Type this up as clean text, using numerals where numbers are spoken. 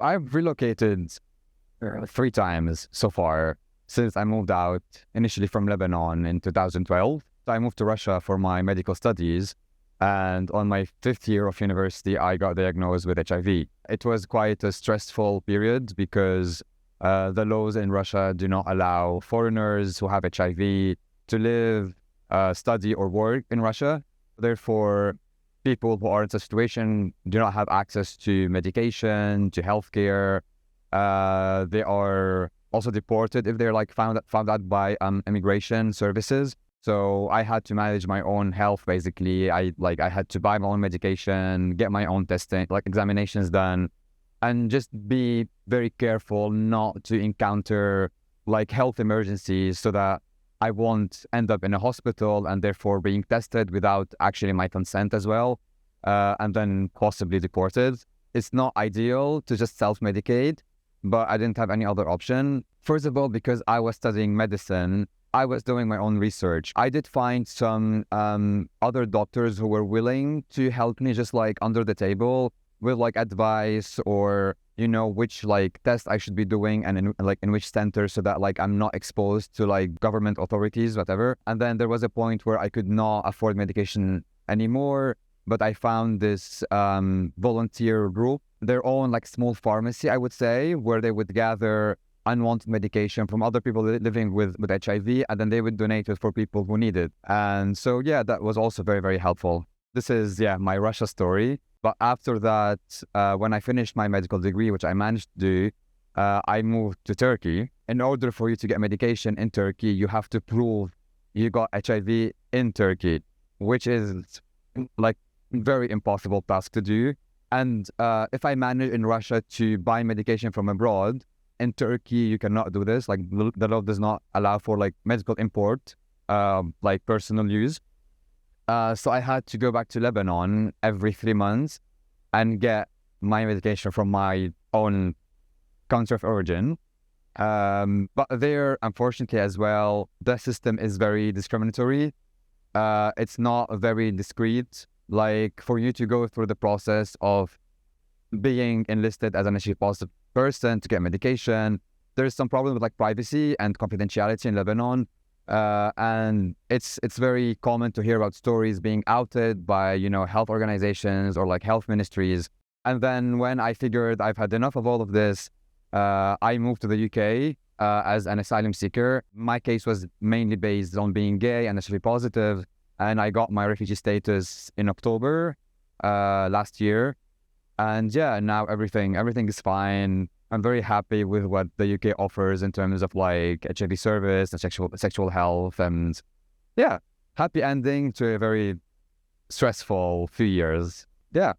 I've relocated 3 times so far since I moved out initially from Lebanon in 2012. I moved to Russia for my medical studies. And on my 5th year of university, I got diagnosed with HIV. It was quite a stressful period because the laws in Russia do not allow foreigners who have HIV to live, study, or work in Russia. Therefore, people who are in such a situation do not have access to medication, to healthcare. They are also deported if they're like found out by immigration services. So I had to manage my own health basically. I had to buy my own medication, get my own testing, like examinations done, and just be very careful not to encounter like health emergencies so that I won't end up in a hospital and therefore being tested without actually my consent as well, and then possibly deported. It's not ideal to just self-medicate, but I didn't have any other option. First of all, because I was studying medicine, I was doing my own research. I did find some other doctors who were willing to help me just like under the table with like advice or, you know, which like test I should be doing and in which center so that like I'm not exposed to like government authorities, whatever. And then there was a point where I could not afford medication anymore, but I found this volunteer group, their own like small pharmacy, I would say, where they would gather unwanted medication from other people living with HIV, and then they would donate it for people who need it. And so, yeah, that was also very, very helpful. This is, my Russia story. But after that, when I finished my medical degree, which I managed to do, I moved to Turkey. In order for you to get medication in Turkey, you have to prove you got HIV in Turkey, which is like very impossible task to do. And if I managed in Russia to buy medication from abroad, in Turkey, you cannot do this. Like the law does not allow for like medical import, like personal use. So I had to go back to Lebanon every 3 months and get my medication from my own country of origin. But there, unfortunately as well, the system is very discriminatory. It's not very discreet. Like for you to go through the process of being enlisted as an HIV positive person to get medication, there's some problem with like privacy and confidentiality in Lebanon. And it's very common to hear about stories being outed by, you know, health organizations or like health ministries. And then when I figured I've had enough of all of this, I moved to the UK as an asylum seeker. My case was mainly based on being gay and HIV positive, and I got my refugee status in October last year. And yeah, now everything is fine. I'm very happy with what the UK offers in terms of like HIV service and sexual health, and yeah, happy ending to a very stressful few years. Yeah.